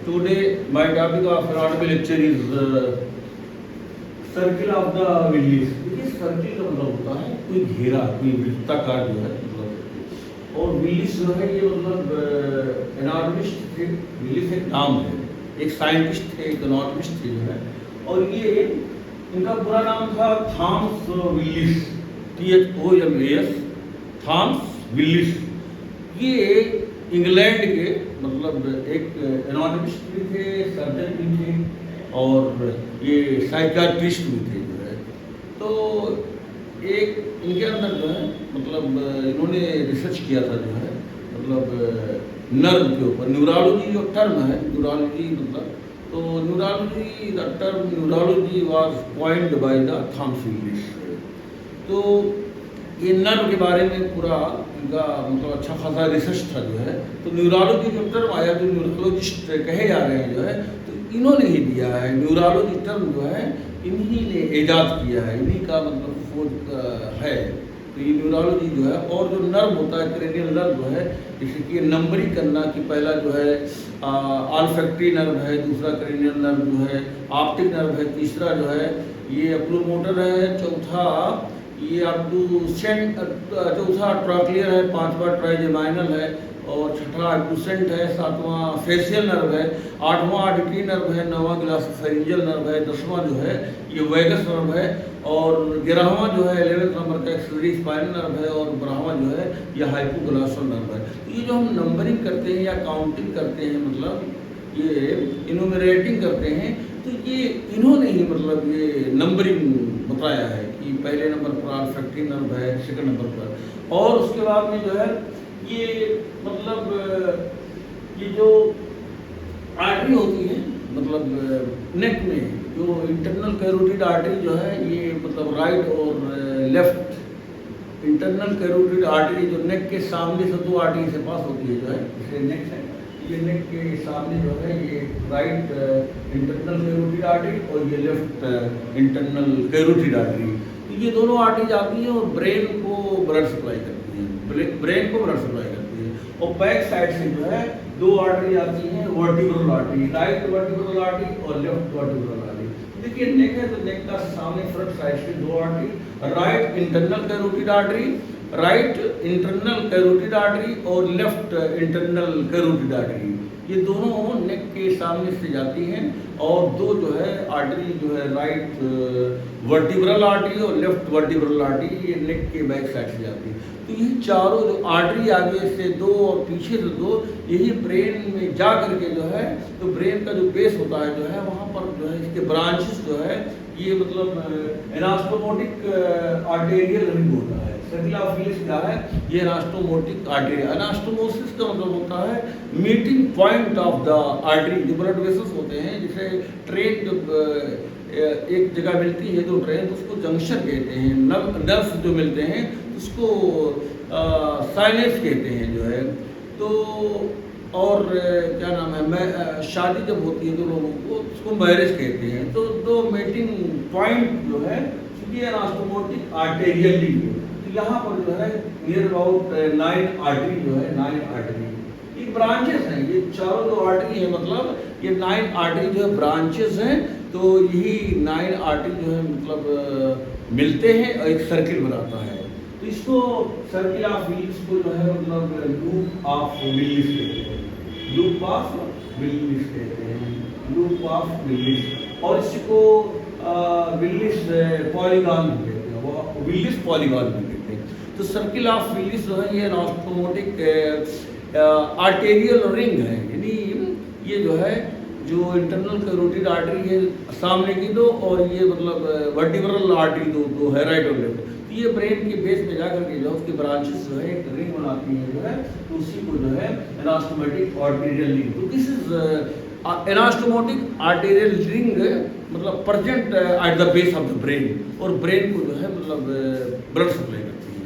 Today, my topic of anatomy lecture is circle of the Willis. देखिए circle का मतलब होता है कोई घेरा, कोई वृत्ताकार जो है मतलब, और विलीस जो है ये मतलब एनाटॉमिस्ट थे। विलीस एक नाम है, एक साइंटिस्ट थे, एक एनाटॉमिस्ट थे जो है, और ये इनका पूरा नाम था थॉमस विलीस, THOMAS, थॉमस विलीस। ये इंग्लैंड के मतलब एक एनाटॉमिस्ट भी थे, सर्जन भी थे, और ये साइकियाट्रिस्ट भी थे जो है। तो एक इनके अंदर जो है मतलब इन्होंने रिसर्च किया था जो है मतलब नर्व के ऊपर। न्यूरोलॉजी जो टर्म है, न्यूरोलॉजी मतलब, तो neurology the term neurology was coined by the Thomas Willis. तो ये नर्व के बारे में पूरा इनका मतलब अच्छा खासा रिसर्च था जो है। तो न्यूरोलॉजी जो टर्म आया, जो न्यूरोलॉजिस्ट कहे जा रहे हैं जो है, तो इन्होंने ही दिया है। न्यूरोलॉजी टर्म जो है इन्हीं ने ईजाद किया है, इन्हीं का मतलब खोज है। तो ये न्यूरोलॉजी जो है, और जो नर्व होता है क्रेनियल नर्व जो है, जैसे कि नंबरिंग करना कि पहला जो है ऑल्फैक्टरी नर्व है, दूसरा क्रेनियल नर्व जो है ऑप्टिक नर्व है, तीसरा जो है ये अप्लोमोटर है, चौथा ये अब्डुसेंट, चौथा ट्रॉक्लियर है, पांचवा ट्राइजेमाइनल है, और छठा अब्डुसेंट है, सातवां फेशियल नर्व है, आठवां ऑडिटरी नर्व है, नौवां ग्लॉसोफेरिंजियल नर्व है, 10वां जो है ये वेगस नर्व है, और 11वां जो है 11th नंबर का एक्सिलरी स्पाइनल नर्व है, और 12वां जो है ये हाइपोग्लॉसल नर्व है। तो ये जो हम नंबरिंग करते हैं या काउंटिंग करते हैं, मतलब ये इनुमरेटिंग करते हैं, तो ये इन्होंने ही मतलब ये नंबरिंग बताया है कि पहले नंबर पर ऑल्फैक्टरी नर्व है, सेकंड नंबर पर, और उसके बाद में जो है ये मतलब ये जो आर्टरी होती है मतलब नेक में, जो इंटरनल कैरोटिड आर्टरी जो है ये मतलब राइट और लेफ्ट इंटरनल कैरोटिड आर्टरी जो नेक के सामने से दो आर्टरी से पास होती है जो है, इसे नेक है। ये नेक के सामने जो है ये राइट इंटरनल कैरोटिड आर्टरी और ये लेफ्ट इंटरनल कैरोटिड आर्टरी। तो ये दोनों आर्टरी जाती हैं और ब्रेन को ब्लड सप्लाई करती हैं, ब्रेन को ब्लड सप्लाई करती है। और बैक साइड से जो है दो आर्टरी आती हैं, vertebral artery, right vertebral artery और लेफ्ट वर्टिब्रल आर्टरी। देखिए नेक है तो नेक का सामने फ्रंट साइड से दो artery, right internal carotid artery, right internal carotid artery और लेफ्ट इंटरनल कैरोटिड आर्टरी, ये दोनों नेक के सामने से जाती हैं। और दो जो है आर्टरी जो है राइट वर्टिब्रल आर्टरी और लेफ्ट वर्टिब्रल आर्टरी, ये नेक के बैक साइड से जाती है। तो ये चारों जो आर्टरी आगे से दो और पीछे से दो, यही ब्रेन में जा करके जो है, तो ब्रेन का जो बेस होता है जो है वहाँ पर जो है इसके ब्रांचेस जो है ये मतलब एनास्टोमोटिक आर्टेरियल रिंग होता है। सर्किल ऑफ विलीस क्या है, ये एनास्टोमोटिक आर्टरी। एनास्टोमोसिस का मतलब होता है meeting point of the artery. जो ब्लड वेसल्स होते हैं, जैसे ट्रेन जब एक जगह मिलती है दो ट्रेन, तो उसको जंक्शन कहते हैं। नर्व्स जो मिलते हैं उसको साइनेप्स कहते हैं जो है। तो और क्या नाम है, मैं शादी जब होती है तो लोगों को उसको मैरिज कहते हैं। तो दो मीटिंग पॉइंट जो है ये एनास्टोमोटिक आर्टेरियल रिंग है। तो यहाँ पर जो है नियर अबाउट 9 आर्टरी जो है, 9 आर्टरी ये ब्रांचेस हैं। ये चारों जो आर्टरी है मतलब ये 9 आर्टरी जो है ब्रांचेस हैं। तो यही 9 आर्टरी जो है मतलब मिलते हैं और एक सर्किल बनाता है। तो इसको सर्किल ऑफ विलीस को जो है मतलब लूप ऑफ विलीस कहते हैं, लूप ऑफ विलीस कहते हैं, लूप ऑफ विलीस। और इसको विलीस पॉलीगॉन भी कहते हैं, वो विलीस पॉलीगॉन भी कहते हैं। तो सर्किल ऑफ विलीस जो है ये एनास्टोमोटिक आर्टेरियल रिंग है, यानी ये जो है जो इंटरनल कैरोटिड आर्टरी है सामने की दो, और ये मतलब वर्टिब्रल आर्टरी दो है राइट और लेफ्ट। तो ये ब्रेन के बेस में जाकर के जो उसकी ब्रांचेस जो है एक रिंग बनाती हैं जो है, तो उसी को जो है एनास्टोमोटिक आर्टेरियल रिंग। तो this is anastomotic arterial ring मतलब present at the base of the brain, और ब्रेन को जो है मतलब ब्लड सप्लाई करती है।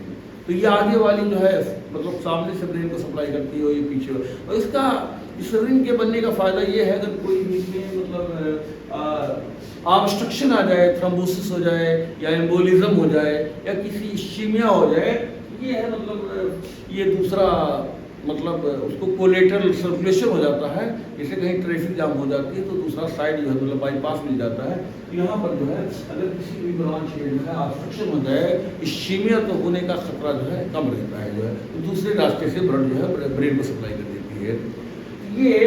तो ये आगे वाली जो है मतलब सामने से ब्रेन को सप्लाई करती है और ये पीछे। और इसका इस रिंग के बनने का फ़ायदा ये है, अगर कोई बीच में मतलब ऑब्स्ट्रक्शन आ जाए, थ्रोम्बोसिस हो जाए या एम्बोलिज्म हो जाए या किसी इश्चीमिया हो जाए, ये है मतलब ये दूसरा मतलब उसको कोलेटरल सर्कुलेशन हो जाता है। जैसे कहीं ट्रैफिक जाम हो जाती है तो दूसरा साइड जो है मतलब बाईपास मिल जाता है। तो यहाँ पर जो है अगर किसी भी ब्रांच में जो है ऑब्स्ट्रक्शन हो जाए, इश्चीमिया तो होने का खतरा जो है कम रहता है जो है, तो दूसरे रास्ते से ब्लड जो है ब्रेन को सप्लाई कर देती है। ये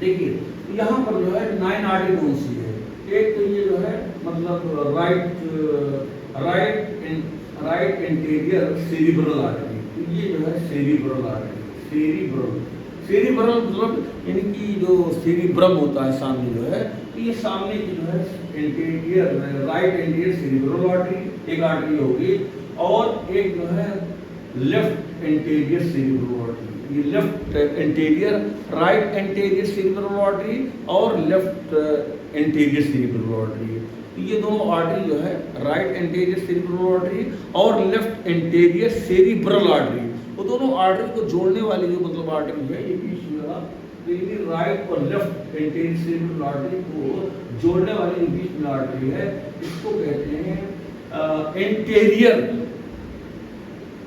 देखिए यहाँ पर जो है 9 आर्टरी कौन सी है। एक तो ये जो है मतलब राइट एंटीरियर सेरिब्रल आर्टरी, तो ये जो है सेरिब्रल आर्टरी, सेरिब्रल मतलब यानी कि जो सेरिब्रम होता है सामने जो है, तो ये सामने की जो है राइट एंटीरियर सेरिब्रल आर्टरी एक आर्टरी होगी, और एक जो है लेफ्ट एंटीरियर सेरिब्रल आर्टरी। ये left anterior, right anterior cerebral artery और लेफ्ट एंटीरियर सेरिब्रल आर्टरी। ये दोनों आर्टरी जो है राइट एंटीरियर सेरिब्रल आर्टरी और लेफ्ट एंटीरियर सेरिब्रल आर्टरी, वो दोनों आर्टरी को जोड़ने वाली जो मतलब आर्टरी है, ये बीच में राइट और लेफ्ट एंटीरियर सेरिब्रल आर्टरी को जोड़ने वाली जो बीच में आर्टरी है, इसको कहते हैं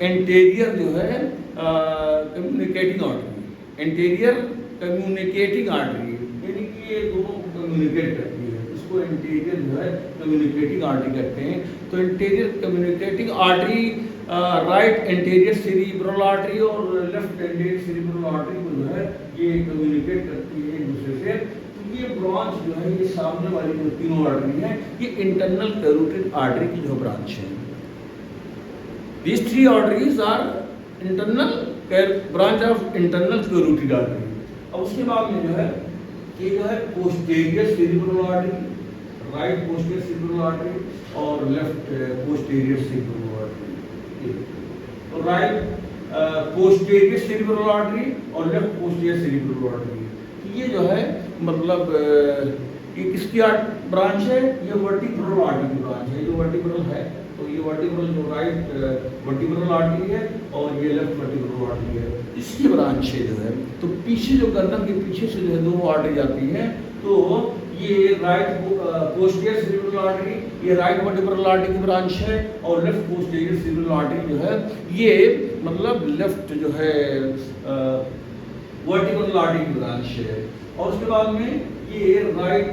एंटीरियर जो है communicating artery, anterior communicating artery, यानी कि ये दोनों कम्युनिकेट करती है, इसको एंटीरियर जो है कम्युनिकेटिंग आर्टरी कहते हैं। तो anterior communicating artery right anterior cerebral artery और लेफ्ट एंटीरियर सेरिब्रल आर्टरी को जो है ये कम्युनिकेट करती है एक दूसरे से। तो ये ब्रांच जो है, ये सामने वाली जो तीनों आर्टरी है, ये इंटरनल कैरोटिड आर्टरी की जो ब्रांच है। These 3 arteries are internal branch of internal carotid artery। अब उसके बाद में जो है ये जो है posterior cerebral artery, right posterior cerebral artery और लेफ्ट पोस्टीरियर सेरिब्रल आर्टरी। तो राइट पोस्टीरियर सेरिब्रल आर्टरी और लेफ्ट पोस्टीरियर सेरिब्रल आर्टरी, ये जो है मतलब ये किसकी ब्रांच है, ये वर्टिब्रल आर्टरी की ब्रांच है। जो वर्टिब्रल है तो ये वर्टिब्रल जो राइट वर्टिब्रल आर्टरी है और ये लेफ्ट वर्टिब्रल आर्टरी है, इसकी ब्रांच है जो है। तो पीछे जो गर्दन के पीछे से जो है दोनों आर्टरी जाती है, तो ये राइट पोस्टीरियर सेरिब्रल आर्टरी, ये राइट वर्टिब्रल आर्टरी की ब्रांच है, और लेफ्ट पोस्टीरियर सेरिब्रल आर्टरी जो है ये मतलब लेफ्ट जो है वर्टिब्रल आर्टरी की ब्रांच है। और उसके बाद में ये right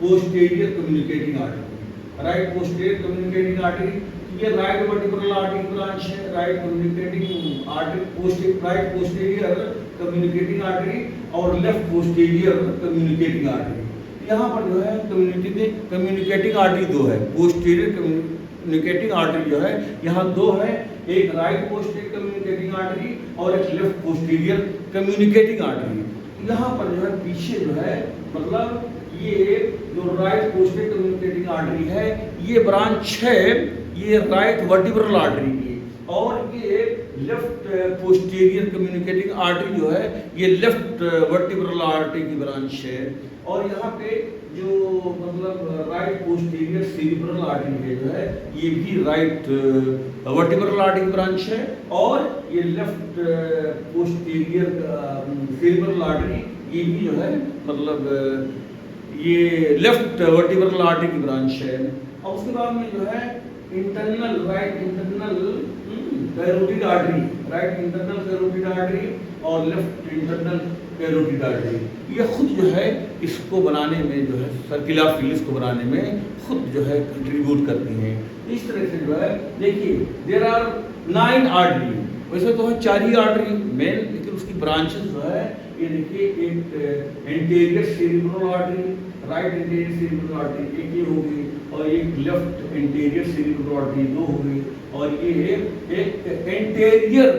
posterior communicating artery, right posterior communicating artery, ये राइट वर्टिब्रल आर्टरी की ब्रांच है, right communicating artery, right posterior communicating artery और लेफ्ट पोस्टीरियर कम्युनिकेटिंग आर्टरी। यहाँ पर जो है कम्युनिकेटिंग आर्टरी 2 है, पोस्टीरियर कम्युनिकेटिंग आर्टरी जो है यहाँ 2 है, एक राइट पोस्टीरियर कम्युनिकेटिंग आर्टरी और एक लेफ्ट पोस्टीरियर कम्युनिकेटिंग आर्टरी। यहाँ पर जो है पीछे जो है मतलब ये जो राइट पोस्टीरियर कम्युनिकेटिंग आर्टरी है, ये ब्रांच है ये राइट वर्टिब्रल आर्टरी की, और ये लेफ्ट पोस्टीरियर कम्युनिकेटिंग आर्टरी जो है ये लेफ्ट वर्टिब्रल आर्टरी की ब्रांच है। और यहाँ पे जो मतलब राइट पोस्टीरियर सेरिब्रल आर्टरी है जो है, ये भी राइट वर्टिब्रल आर्टरी की ब्रांच है, और ये लेफ्ट पोस्टीरियर सेरिब्रल आर्टरी ये भी जो है मतलब ये लेफ्ट वर्टिब्रल आर्टरी की ब्रांच है। और उसके बाद में जो है internal right internal carotid artery, right internal carotid artery और लेफ्ट इंटरनल कैरोटिड आर्टरी, ये खुद जो है इसको बनाने में जो है सर्कुलर फिलिस को बनाने में खुद जो है कंट्रीब्यूट करती हैं। इस तरह से जो है देखिए देयर आर 9 आर्टरी, वैसे तो है 4 ही आर्टरी मेन, लेकिन उसकी ब्रांचेस जो है ये देखिए एक anterior cerebral artery, right anterior cerebral artery एक ये होगी, और एक लेफ्ट एंटीरियर सेरिब्रल आर्टरी 2 होगी, और ये एक anterior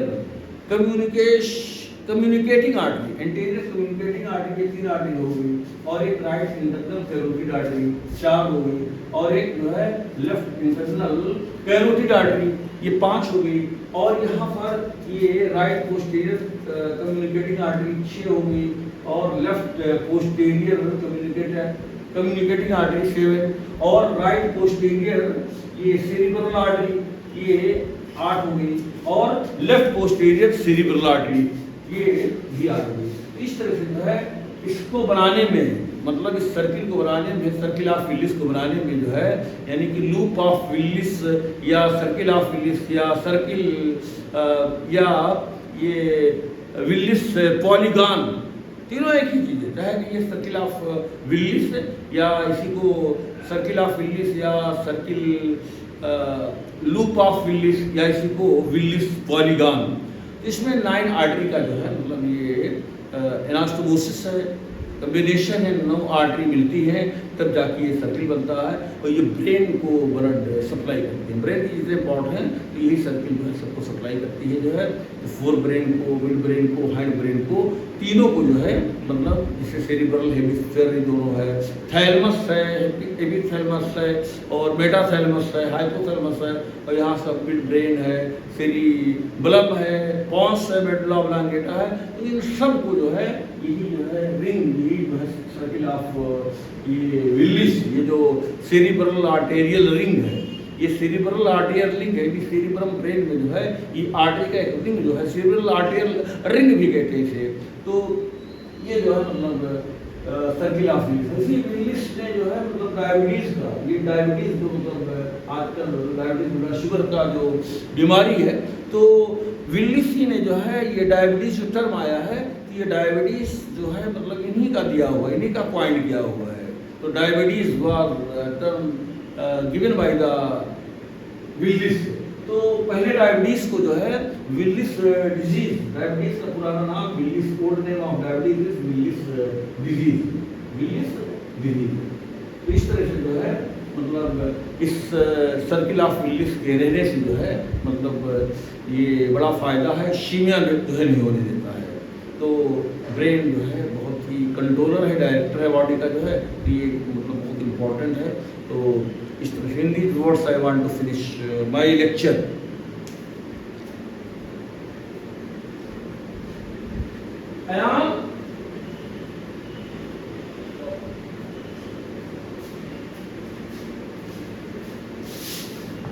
communicating artery, anterior communicating artery के 3 आर्टरी होगी, और एक राइट इंटरनल कैरोटिड आर्टरी 4 होगी, और एक जो है लेफ्ट इंटरनल कैरोटिड आर्टरी ये 5 होगी, और यहाँ पर ये राइट पोस्टीरियर कम्युनिकेटिंग आर्टरी 6 होगी, और लेफ्ट पोस्टीरियर कम्युनिकेटिंग आर्टरी 7, और राइट पोस्टीरियर ये सेरिब्रल आर्टरी ये 8 होगी, और लेफ्ट पोस्टीरियर सेरिब्रल आर्टरी ये भी 8 होगी। इस तरह से जो है इसको बनाने में मतलब इस सर्किल को बनाने में, सर्किल ऑफ विलिस को बनाने में जो है यानी कि लूप ऑफ विलिस या सर्किल ऑफ विलिस या सर्किल या ये विलिस पॉलीगॉन, तीनों एक ही चीज़ है, चाहे कि ये सर्किल ऑफ विलिस या इसी को सर्किल ऑफ विलिस या सर्किल लूप ऑफ विलिस या इसी को विलिस पॉलीगॉन। इसमें 9 आर्टरी का जो है मतलब ये एनास्टोमोसिस है, कम्बिनेशन है, 9 आर्टरी मिलती है तब जाके ये सर्किल बनता है और ये ब्रेन को ब्लड सप्लाई करती है। ब्रेन की जितने पार्ट हैं तो यही सर्किल जो है सबको सप्लाई करती है जो है, तो फोर ब्रेन को, मिड ब्रेन को, हैंड ब्रेन को, तीनों को जो है मतलब जैसे सेरिब्रल हेमिस्फीयर दोनों है, थैलमस है, एपिथैलेमस है और मेटाथैलेमस है, हाइपोथैलेमस है और यहाँ सब मिड ब्रेन है, सेरिबलम है, पॉन्स है, मेडुला ऑब्लांगेटा है। तो इन सब को जो है यही जो है रिंग, यही जो है सर्किल ऑफ ये विलिस, ये जो सेरिब्रल आर्टेरियल रिंग है, ये सेरिब्रल आर्टेरियल रिंग है, सेरिब्रम ब्रेन में जो है ये आर्टरी का एक रिंग जो है सेरिब्रल आर्टेरियल रिंग भी कहते हैं इसे। तो ये जो है मतलब सर्किल ऑफ विलिस। इसी विलिस ने जो है मतलब डायबिटीज का, ये डायबिटीज जो मतलब आजकल डायबिटीज शुगर का जो बीमारी है, तो विलिस ही ने जो है ये डायबिटीज जो टर्म आया है, ये डायबिटीज जो है मतलब इन्हीं का दिया हुआ, इन्हीं का पॉइंट किया हुआ है। तो diabetes was term given by the Willis. तो पहले डायबिटीज को जो है विलिस डिजीज, डायबिटीज का पुराना नाम Willis, code name of diabetes is Willis disease, Willis disease. तो इस तरह से जो है मतलब इस सर्किल ऑफ विलिस के रहने से जो है मतलब ये बड़ा फायदा है, शीमिया जो है नहीं होने देता है। तो ब्रेन जो है बहुत ही कंट्रोलर है, डायरेक्टर है बॉडी का जो है, तो ये मतलब बहुत इम्पोर्टेंट है। तो इस तरह से in these words I want to finish my lecture.